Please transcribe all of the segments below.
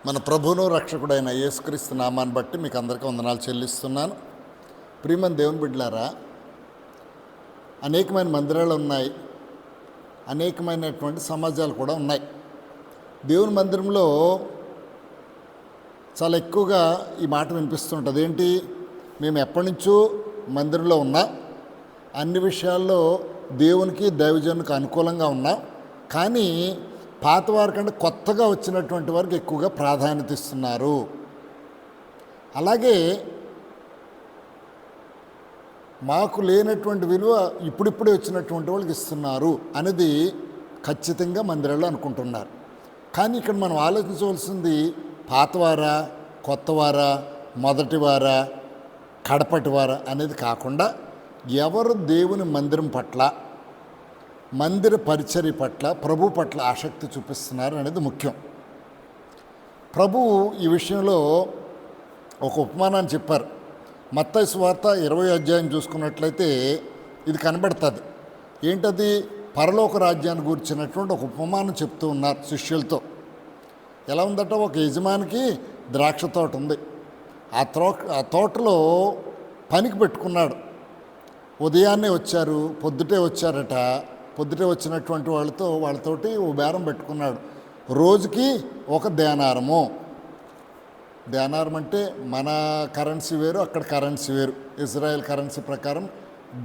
మన ప్రభువును రక్షకుడైన యేసుక్రీస్తు నామాన్ని బట్టి మీకు అందరికీ వందనాలు చెల్లిస్తున్నాను. ప్రియమైన దేవుని బిడ్డలారా, అనేకమైన మందిరాలు ఉన్నాయి, అనేకమైనటువంటి సమాజాలు కూడా ఉన్నాయి. దేవుని మందిరంలో చాలా ఎక్కువగా ఈ మాట వినిపిస్తుంటుంది. ఏంటి, మేము ఎప్పటి నుంచో మందిరంలో ఉన్నాం, అన్ని విషయాల్లో దేవునికి దైవజనునికి అనుకూలంగా ఉన్నాం, కానీ పాత వారి కంటే కొత్తగా వచ్చినటువంటి వారికి ఎక్కువగా ప్రాధాన్యత ఇస్తున్నారు. అలాగే మాకు లేనటువంటి విలువ ఇప్పుడిప్పుడే వచ్చినటువంటి వాళ్ళకి ఇస్తున్నారు అనేది ఖచ్చితంగా మందిరాల్లో అనుకుంటున్నారు. కానీ ఇక్కడ మనం ఆలోచించవలసింది పాతవారా, కొత్తవారా, మొదటివారా, కడపటివారా అనేది కాకుండా ఎవరు దేవుని మందిరం పట్ల, మందిర పరిచర్య పట్ల, ప్రభు పట్ల ఆసక్తి చూపిస్తున్నారు అనేది ముఖ్యం. ప్రభువు ఈ విషయంలో ఒక ఉపమానాన్ని చెప్పారు. మత్తయి సువార్త 20వ అధ్యాయం చూసుకున్నట్లయితే ఇది కనబడుతుంది. ఏంటది? పరలోక రాజ్యాన్ని గురించినటువంటి ఒక ఉపమానం చెప్తూ ఉన్నారు శిష్యులతో. ఎలా ఉందట, ఒక యజమానికి ద్రాక్ష తోట ఉంది. ఆ తోటలో పనికి పెట్టుకున్నాడు. ఉదయాన్నే వచ్చారు, పొద్దుటే వచ్చారట. పొద్దుటే వచ్చినటువంటి వాళ్ళతోటి ఓ బేరం పెట్టుకున్నాడు. రోజుకి ఒక దేనారము. దేనారం అంటే మన కరెన్సీ వేరు, అక్కడ కరెన్సీ వేరు. ఇజ్రాయెల్ కరెన్సీ ప్రకారం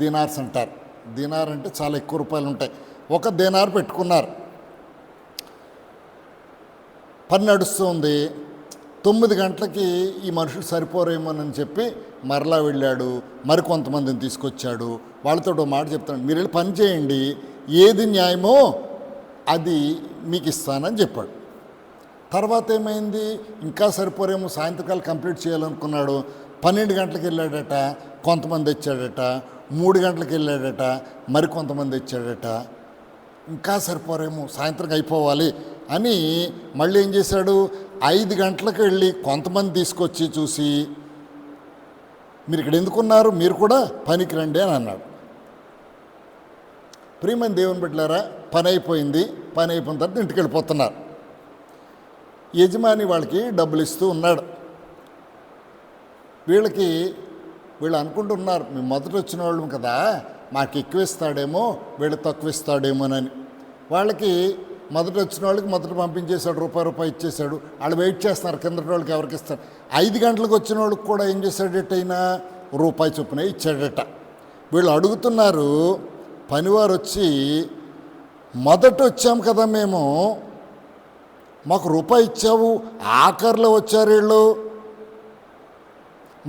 దినార్స్ అంటారు. దినార్ అంటే చాలా ఎక్కువ రూపాయలు ఉంటాయి. ఒక దేనార్ పెట్టుకున్నారు. పని నడుస్తుంది. 9 గంటలకి ఈ మనుషులు సరిపోరేమోనని చెప్పి మరలా వెళ్ళాడు. మరికొంతమందిని తీసుకొచ్చాడు. వాళ్ళతో మాట చెప్తాడు, మీరు వెళ్ళి పని చేయండి, ఏది న్యాయమో అది మీకు ఇస్తానని చెప్పాడు. తర్వాత ఏమైంది, ఇంకా సరిపోరేమో, సాయంత్రకాలం కంప్లీట్ చేయాలనుకున్నాడు. 12 గంటలకు వెళ్ళాడట, కొంతమంది వచ్చాడట. 3 గంటలకు వెళ్ళాడట, మరికొంతమంది వచ్చాడట. ఇంకా సరిపోరేమో, సాయంత్రం అయిపోవాలి అని మళ్ళీ ఏం చేశాడు, 5 గంటలకు వెళ్ళి కొంతమంది తీసుకొచ్చి చూసి, మీరు ఇక్కడ ఎందుకున్నారు, మీరు కూడా పనికి రండి అని అన్నాడు. ప్రియమైన దేవుని బిడ్డలారా, పని అయిపోయింది. పని అయిపోయిన తర్వాత ఇంటికి వెళ్ళిపోతున్నారు. యజమాని వాళ్ళకి డబ్బులు ఇస్తూ ఉన్నాడు. వీళ్ళు అనుకుంటున్నారు, మేము మొదట వచ్చిన వాళ్ళం కదా, మాకు ఎక్కువ ఇస్తాడేమో, వీళ్ళు తక్కువ ఇస్తాడేమోనని. వాళ్ళకి మొదట వచ్చిన వాళ్ళకి మొదట పంపించేశాడు, రూపాయి ఇచ్చేశాడు. వాళ్ళు వెయిట్ చేస్తున్నారు కిందటి వాళ్ళకి ఎవరికి ఇస్తారు. 5 గంటలకు వచ్చిన వాళ్ళకి కూడా ఏం చేశాడట, అయినా రూపాయి చొప్పున ఇచ్చాడట. వీళ్ళు అడుగుతున్నారు, పనివారు వచ్చి, మొదట వచ్చాం కదా మేము, మాకు రూపాయి ఇచ్చావు, ఆఖరిలో వచ్చారు వీళ్ళు,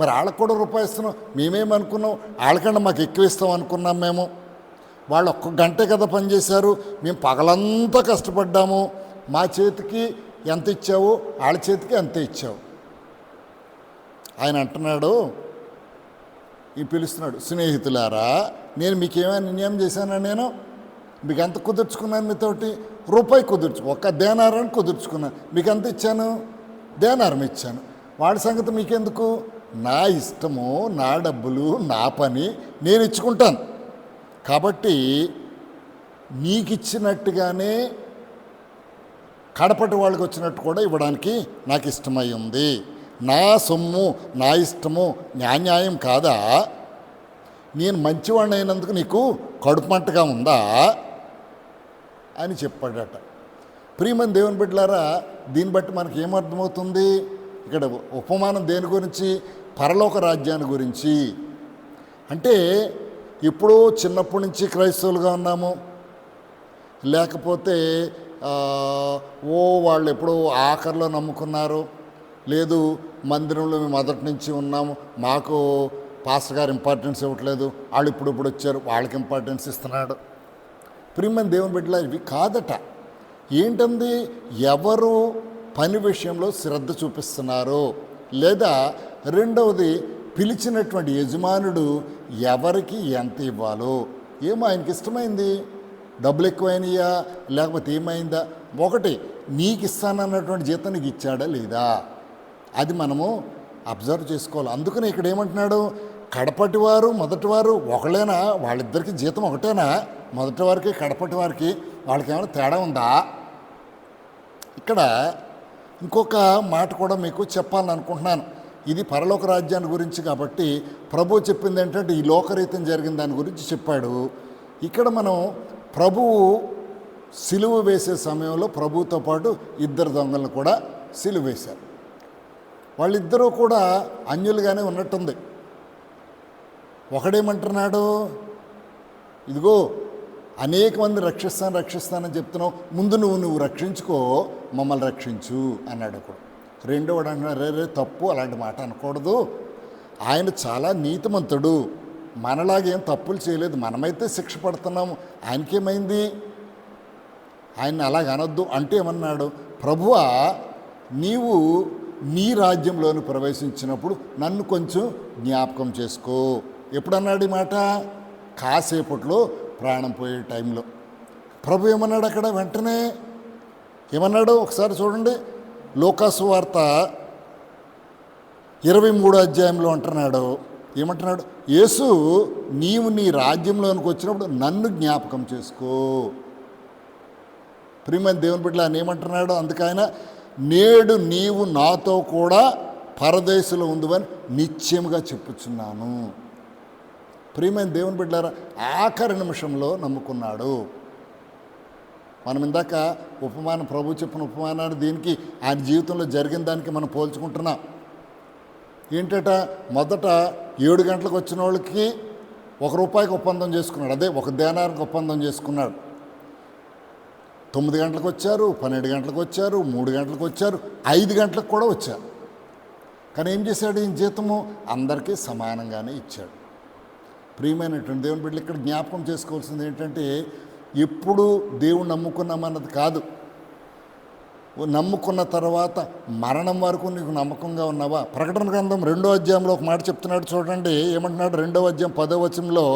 మరి వాళ్ళకు కూడా రూపాయి ఇస్తున్నాం, మేమేమనుకున్నాం, వాళ్ళకన్నా మాకు ఎక్కువ ఇస్తాం అనుకున్నాం. మేము వాళ్ళు 1 గంటే కదా పనిచేశారు, మేము పగలంతా కష్టపడ్డాము, మా చేతికి ఎంత ఇచ్చావు, వాళ్ళ చేతికి అంతే ఇచ్చావు. ఆయన అంటున్నాడు, పిలుస్తున్నాడు, స్నేహితులారా, నేను మీకేమైనా నిర్ణయం చేశానా? నేను మీకు ఎంత కుదుర్చుకున్నాను, మీతోటి రూపాయి ఒక దేనారాన్ని కుదుర్చుకున్నాను. మీకు ఎంత ఇచ్చాను? దేనారం ఇచ్చాను. వాళ్ళ సంగతి మీకెందుకు? నా ఇష్టము, నా డబ్బులు, నా పని నేను ఇచ్చుకుంటాను. కాబట్టి నీకు ఇచ్చినట్టుగానే కడపటి వాళ్ళకి వచ్చినట్టు కూడా ఇవ్వడానికి నాకు ఇష్టమై ఉంది. నా సొమ్ము, నా ఇష్టము న్యాయం కాదా? నేను మంచివాడిని అయినందుకు నీకు కడుపుమంటగా ఉందా అని చెప్పాడట. ప్రియమైన దేవుని బిడ్డలారా, దీన్ని బట్టి మనకి ఏమర్థమవుతుంది? ఇక్కడ ఉపమానం దేని గురించి? పరలోక రాజ్యాన్ని గురించి. అంటే ఎప్పుడో చిన్నప్పటి నుంచి క్రైస్తవులుగా ఉన్నాము, లేకపోతే వాళ్ళు ఎప్పుడో ఆఖరిలో నమ్ముకున్నారు, లేదు మందిరంలో మేము మొదటి నుంచి ఉన్నాము, మాకు పాస్టర్ గారు ఇంపార్టెన్స్ ఇవ్వట్లేదు, వాళ్ళు ఇప్పుడు వచ్చారు, వాళ్ళకి ఇంపార్టెన్స్ ఇస్తున్నాడు. ప్రియమైన దేవుని బిడ్డలా, ఇవి కాదట. ఏంటంది? ఎవరు పని విషయంలో శ్రద్ధ చూపిస్తున్నారు, లేదా రెండవది పిలిచినటువంటి యజమానుడు ఎవరికి ఎంత ఇవ్వాలో. ఏమో ఆయనకి ఇష్టమైంది, డబ్బులు ఎక్కువైనాయా లేకపోతే ఏమైందా? ఒకటి, నీకు ఇస్తానన్నటువంటి జీతం నీకు ఇచ్చాడా లేదా, అది మనము అబ్జర్వ్ చేసుకోవాలి. అందుకని ఇక్కడ ఏమంటున్నాడు, కడపటి వారు మొదటివారు ఒకళ్ళేనా? వాళ్ళిద్దరికి జీతం ఒకటేనా? మొదటి వారికి కడపటి వారికి వాళ్ళకి ఏమైనా తేడా ఉందా? ఇక్కడ ఇంకొక మాట కూడా మీకు చెప్పాలని అనుకుంటున్నాను. ఇది పరలోక రాజ్యాన్ని గురించి కాబట్టి ప్రభు చెప్పింది ఏంటంటే ఈ లోకరీతం జరిగిన దాని గురించి చెప్పాడు. ఇక్కడ మనం ప్రభువు సిలువ వేసే సమయంలో ప్రభువుతో పాటు ఇద్దరు దొంగలను కూడా సిలువ వేశారు. వాళ్ళిద్దరూ కూడా అన్యులుగానే ఉన్నట్టుంది. ఒకడేమంటున్నాడు, ఇదిగో అనేక మంది రక్షిస్తానని చెప్తున్నావు, ముందు నువ్వు రక్షించుకో, మమ్మల్ని రక్షించు అన్నాడు ఒకడు. రెండోవాడు అంటున్నాడు, రే తప్పు, అలాంటి మాట అనకూడదు, ఆయన చాలా నీతిమంతుడు, మనలాగేం తప్పులు చేయలేదు, మనమైతే శిక్ష పడుతున్నాము, ఆయనకేమైంది, ఆయన్ని అలాగ అనొద్దు అంటే ఏమన్నాడు, ప్రభువా నీవు నీ రాజ్యంలోని ప్రవేశించినప్పుడు నన్ను కొంచెం జ్ఞాపకం చేసుకో. ఎప్పుడన్నాడు ఈ మాట? కాసేపట్లో ప్రాణం పోయే టైంలో. ప్రభు ఏమన్నాడు అక్కడ? వెంటనే ఏమన్నాడు ఒకసారి చూడండి. లూకాసు వార్త 23వ అధ్యాయంలో అంటున్నాడు, ఏమంటున్నాడు? యేసు నీవు నీ రాజ్యంలోనికి వచ్చినప్పుడు నన్ను జ్ఞాపకం చేసుకో. ప్రియమైన దేవుని బిడ్డలు ఆయన ఏమంటున్నాడు? అందుకైన నేడు నీవు నాతో కూడా పరదేశంలో ఉందని నిశ్చయముగా చెప్పుచున్నాను. ప్రియమైన దేవుని బిడ్డలారా, ఆఖరి నిమిషంలో నమ్ముకున్నాడు. మనం ఇందాక ఉపమానం, ప్రభు చెప్పిన ఉపమానాన్ని దీనికి ఆయన జీవితంలో జరిగిన దానికి మనం పోల్చుకుంటున్నాం. ఏంటట, మొదట 7 గంటలకు వచ్చిన వాళ్ళకి ₹1 ఒప్పందం చేసుకున్నాడు, అదే 1 దేనారానికి ఒప్పందం చేసుకున్నాడు. 9 గంటలకు వచ్చారు, 12 గంటలకు వచ్చారు, 3 గంటలకు వచ్చారు, 5 గంటలకు కూడా వచ్చారు. కానీ ఏం చేశాడు? ఈ జీతము అందరికీ సమానంగానే ఇచ్చాడు. ప్రియమైనటువంటి దేవుని బిడ్డలు ఇక్కడ జ్ఞాపకం చేసుకోవాల్సింది ఏంటంటే, ఎప్పుడు దేవుడు నమ్ముకున్నామన్నది కాదు, నమ్ముకున్న తర్వాత మరణం వరకు నీకు నమ్మకంగా ఉన్నావా? ప్రకటన గ్రంథం 2వ అధ్యాయంలో ఒక మాట చెప్తున్నాడు చూడండి. ఏమంటున్నాడు? 2వ అధ్యాయం 10వ వచనంలో,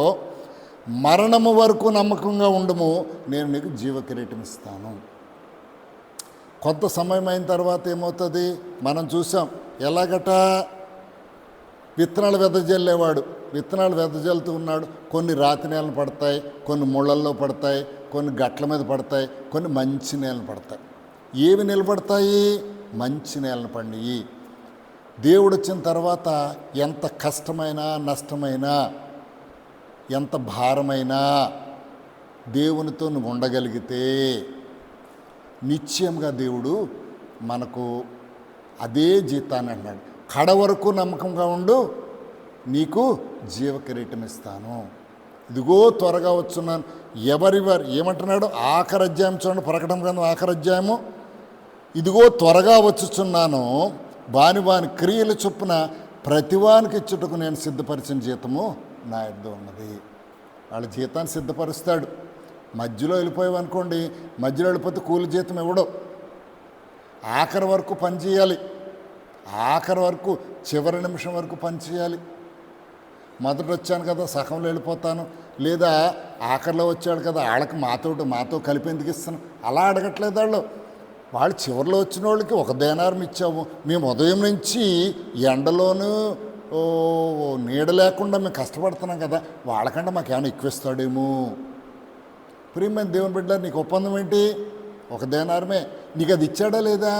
మరణము వరకు నమ్మకంగా ఉండము, నేను నీకు జీవ కిరీటం ఇస్తాను. కొంత సమయం అయిన తర్వాత ఏమవుతుంది మనం చూసాం. ఎలాగట, విత్తనాలు వెదజల్లేవాడు విత్తనాలు వెదజల్లుతూ ఉన్నాడు. కొన్ని రాతి నేలను పడతాయి, కొన్ని ముళ్ళల్లో పడతాయి, కొన్ని గట్ల మీద పడతాయి, కొన్ని మంచి నేలను పడతాయి. ఏవి నిలబడతాయి? మంచి నేలను పండియి. దేవుడు వచ్చిన తర్వాత ఎంత కష్టమైనా, నష్టమైనా, ఎంత భారమైనా దేవునితో నువ్వు ఉండగలిగితే నిశ్చయంగా దేవుడు మనకు అదే జీతాన్ని అన్నాడు. కడ వరకు నమ్మకంగా ఉండు, నీకు జీవ కిరీటం ఇస్తాను. ఇదిగో త్వరగా వచ్చున్నాను. ఎవరివారు ఏమంటున్నాడు? ఆఖరి అధ్యాయం చూడండి, ప్రకటన గ్రంథం ఆఖరి అధ్యాయము. ఇదిగో త్వరగా వచ్చుచున్నాను, వాని క్రియల చొప్పున ప్రతివానికి ఇచ్చుటకు నేను సిద్ధపరిచిన జీతము నా యొద్ద ఉన్నది. వాళ్ళ జీతాన్ని సిద్ధపరుస్తాడు. మధ్యలో వెళ్ళిపోయావనుకోండి, మధ్యలో వెళ్ళిపోతే కూలి జీతం ఇవ్వడు. ఆఖరి వరకు పనిచేయాలి, ఆఖరి వరకు, చివరి నిమిషం వరకు పనిచేయాలి. మొదట వచ్చాను కదా సగంలో వెళ్ళిపోతాను, లేదా ఆఖరిలో వచ్చాడు కదా వాళ్ళకి మాతో కలిపి ఎందుకు ఇస్తాను, అలా అడగట్లేదు వాళ్ళు చివరిలో వచ్చిన వాళ్ళకి 1 దేనారం ఇచ్చాము, మేము ఉదయం నుంచి ఎండలోనూ నీడ లేకుండా మేము కష్టపడుతున్నాం కదా, వాళ్ళకంటే మాకు ఏమైనా ఎక్కువ ఇస్తాడేమో. ప్రియమైన దేవుని బిడ్డ, నీకు ఒప్పందం ఏంటి? 1 దేనారమే. నీకు అది ఇచ్చాడా లేదా?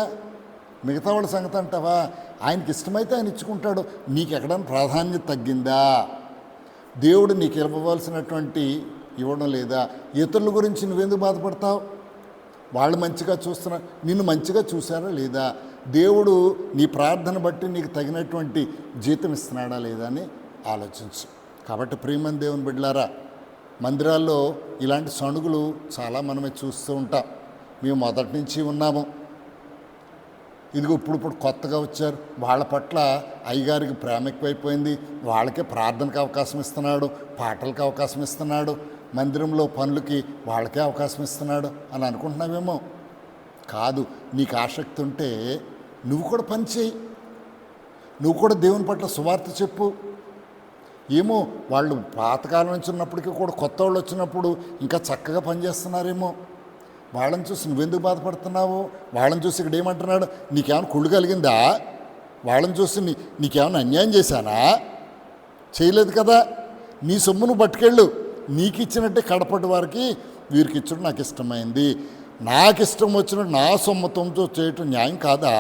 మిగతా వాళ్ళ సంగతి అంటావా? ఆయనకి ఇష్టమైతే ఆయన ఇచ్చుకుంటాడు. నీకు ఎక్కడైనా ప్రాధాన్యత తగ్గిందా? దేవుడు నీకు ఇవ్వవలసినటువంటి ఇవ్వడం లేదా? ఇతరుల గురించి నువ్వెందుకు బాధపడతావు? వాళ్ళు మంచిగా చూస్తున్నారు, నిన్ను మంచిగా చూశారా లేదా? దేవుడు నీ ప్రార్థన బట్టి నీకు తగినటువంటి జీతం ఇస్తున్నాడా లేదా అని ఆలోచించు. కాబట్టి ప్రియమైన దేవుని బిడ్డలారా, మందిరాల్లో ఇలాంటి సణుగులు చాలా మనమే చూస్తూ ఉంటాం. మేము మొదటి నుంచి ఉన్నాము. ఇదిగో ఇప్పుడు కొత్తగా వచ్చారు, వాళ్ళ పట్ల అయ్యగారికి ప్రేమ ఎక్కువైపోయింది, వాళ్ళకే ప్రార్థనకు అవకాశం ఇస్తున్నాడు, పాటలకు అవకాశం ఇస్తున్నాడు, మందిరంలో పనులకి వాళ్ళకే అవకాశం ఇస్తున్నాడు అని అనుకుంటున్నావేమో. కాదు, నీకు ఆసక్తి ఉంటే నువ్వు కూడా పని చేయి, నువ్వు కూడా దేవుని పట్ల సువార్త చెప్పు. ఏమో వాళ్ళు పాతకాలం నుంచి ఉన్నప్పటికీ కూడా కొత్త వాళ్ళు వచ్చినప్పుడు ఇంకా చక్కగా పనిచేస్తున్నారేమో. వాళ్ళని చూసి నువ్వెందుకు బాధపడుతున్నావు? వాళ్ళని చూసి ఇక్కడ ఏమంటున్నాడు? నీకేమైనా కుళ్ళు కలిగిందా? వాళ్ళని చూసి నీకేమైనా అన్యాయం చేశానా? చేయలేదు కదా. నీ సొమ్మును పట్టుకెళ్ళు, నీకు ఇచ్చినట్టే కడపటి వారికి వీరికి ఇచ్చడం నాకు ఇష్టమైంది. నాకు ఇష్టం వచ్చినట్టు నా సొమ్మతంతో చేయటం న్యాయం కాదా?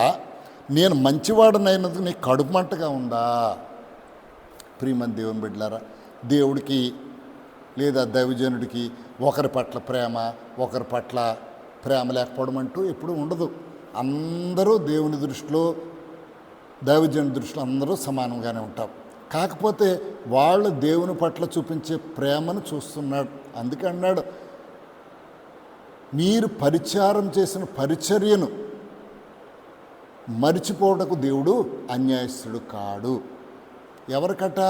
నేను మంచివాడనైనందుకు నీకు కడుపు మంటగా ఉందా? ప్రియమైన దేవుని బిడ్డలారా, దేవుడికి లేదా దైవజనుడికి ఒకరి పట్ల ప్రేమ, ఒకరి పట్ల ప్రేమ లేకపోవడం అంటూ ఎప్పుడూ ఉండదు. అందరూ దేవుని దృష్టిలో, దైవజనుడి దృష్టిలో అందరూ సమానంగానే ఉంటారు. కాకపోతే వాళ్ళు దేవుని పట్ల చూపించే ప్రేమను చూస్తున్నాడు. అందుకే అన్నాడు, మీరు పరిచారం చేసిన పరిచర్యను మరిచిపోవటకు దేవుడు అన్యాయస్తుడు కాడు. ఎవరికట?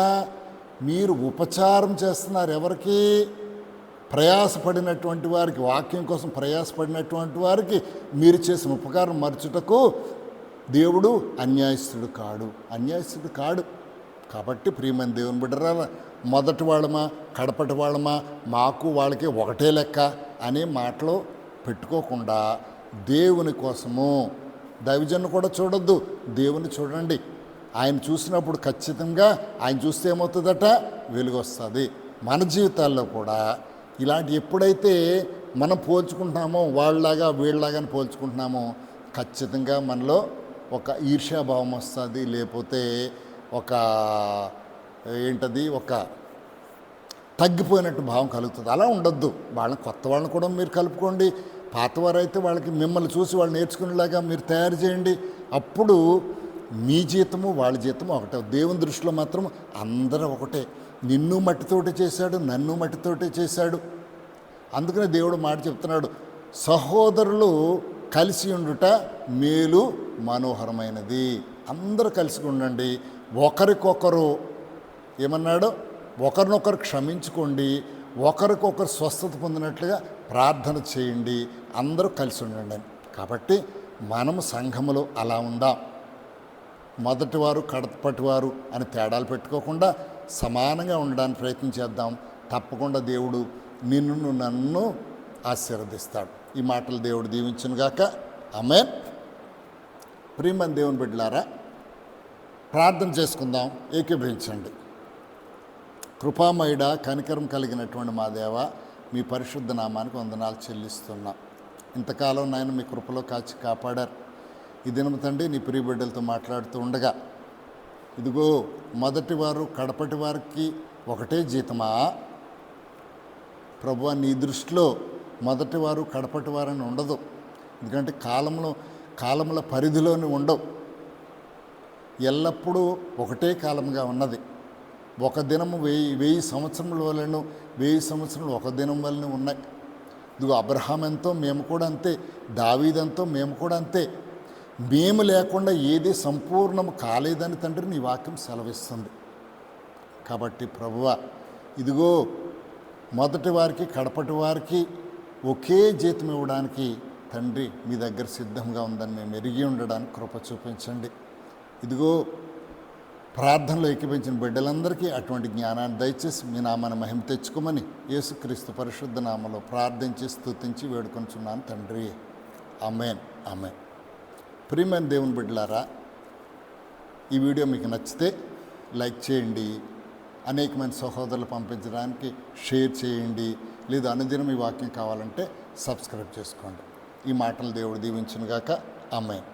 మీరు ఉపచారం చేస్తున్నారు. ఎవరికి? ప్రయాసపడినటువంటి వారికి, వాక్యం కోసం ప్రయాసపడినటువంటి వారికి మీరు చేసిన ఉపకారం మరచుటకు దేవుడు అన్యాయస్తుడు కాడు. కాబట్టి ప్రియమైన దేవుని బిడ్డరా, మొదటి వాళ్ళమా కడపటి వాళ్ళమా, మాకు వాళ్ళకి ఒకటే లెక్క అనే మాటలు పెట్టుకోకుండా దేవుని కోసము, దైవజన్ను కూడా చూడొద్దు, దేవుని చూడండి. ఆయన చూసినప్పుడు ఖచ్చితంగా ఆయన చూస్తే ఏమవుతుందట? వెలుగు వస్తుంది. మన జీవితాల్లో కూడా ఇలాంటి ఎప్పుడైతే మనం పోల్చుకుంటున్నామో, వాళ్ళలాగా వీళ్ళలాగా పోల్చుకుంటున్నామో, ఖచ్చితంగా మనలో ఒక ఈర్ష్యాభావం వస్తుంది. లేకపోతే ఒక ఒక తగ్గిపోయినట్టు భావం కలుగుతుంది. అలా ఉండొద్దు. వాళ్ళని, కొత్త వాళ్ళని కూడా మీరు కలుపుకోండి. పాతవారైతే వాళ్ళకి మిమ్మల్ని చూసి వాళ్ళు నేర్చుకునేలాగా మీరు తయారు చేయండి. అప్పుడు మీ జీతము వాళ్ళ జీతము ఒకటే. దేవుని దృష్టిలో మాత్రం అందరూ ఒకటే. నిన్ను మట్టితోటి చేశాడు, నన్ను మట్టితోటి చేశాడు. అందుకనే దేవుడు మాట చెప్తున్నాడు, సహోదరులు కలిసి ఉండుట మేలు మనోహరమైనది. అందరూ కలిసి ఉండండి. ఒకరికొకరు ఏమన్నాడు? ఒకరినొకరు క్షమించుకోండి, ఒకరికొకరు స్వస్థత పొందినట్లుగా ప్రార్థన చేయండి, అందరూ కలిసి ఉండండి. కాబట్టి మనము సంఘములో అలా ఉందాం. మొదటివారు కడపటివారు అని తేడాలు పెట్టుకోకుండా సమానంగా ఉండడానికి ప్రయత్నం చేద్దాం. తప్పకుండా దేవుడు నిన్ను నన్ను ఆశీర్వదిస్తాడు. ఈ మాటలు దేవుడు దీవించునుగాక. ఆమేన్. ప్రియమైన దేవుని బిడ్డలారా, ప్రార్థన చేసుకుందాం. ఏకీభవించండి. కృపామయుడ, కనికరం కలిగినటువంటి మా దేవ, మీ పరిశుద్ధ నామానికి వందనాలు చెల్లిస్తున్నాం. ఇంతకాలం నాయన మీ కృపలో కాచి కాపాడారు. ఈ దినం తండ్రి నీ ప్రియ బిడ్డలతో మాట్లాడుతూ ఉండగా, ఇదిగో మొదటి వారు కడపటి వారికి ఒకటే జీతమా? ప్రభువా, నీ దృష్టిలో మొదటి వారు కడపటి వారని ఉండదు. ఎందుకంటే కాలముల పరిధిలోని ఉండవు. ఎల్లప్పుడూ ఒకటే కాలంగా ఉన్నది. ఒక దినము 1000 సంవత్సరముల వలన, 1000 సంవత్సరములు ఒక దినం వలన ఉన్నాయి. ఇదిగో అబ్రహాం ఎంతో మేము కూడా అంతే, దావీదంతో మేము కూడా అంతే. మేము లేకుండా ఏది సంపూర్ణము కాలేదని తండ్రి నీ వాక్యం సెలవిస్తుంది. కాబట్టి ప్రభువా, ఇదిగో మొదటి వారికి కడపటి వారికి ఒకే జీతం ఇవ్వడానికి తండ్రి మీ దగ్గర సిద్ధంగా ఉందని మేము ఎరిగి ఉండడానికి కృప చూపించండి. ఇదిగో ప్రార్థనలో ఏకీపించిన బిడ్డలందరికీ అటువంటి జ్ఞానాన్ని దయచేసి మీ నామాన్ని మహిమ తెచ్చుకోమని యేసుక్రీస్తు పరిశుద్ధ నామములో ప్రార్థించి స్తుతించి వేడుకొంచున్నాను తండ్రి. ఆమేన్. ఆమేన్. ప్రియమైన దేవుని బిడ్డలారా, ఈ వీడియో మీకు నచ్చితే లైక్ చేయండి, అనేకమైన సహోదరులు పంపించడానికి షేర్ చేయండి, లేదా అనుదినం ఈ వాక్యం కావాలంటే సబ్స్క్రైబ్ చేసుకోండి. ఈ మాటలు దేవుడు దీవించునుగాక. ఆమేన్.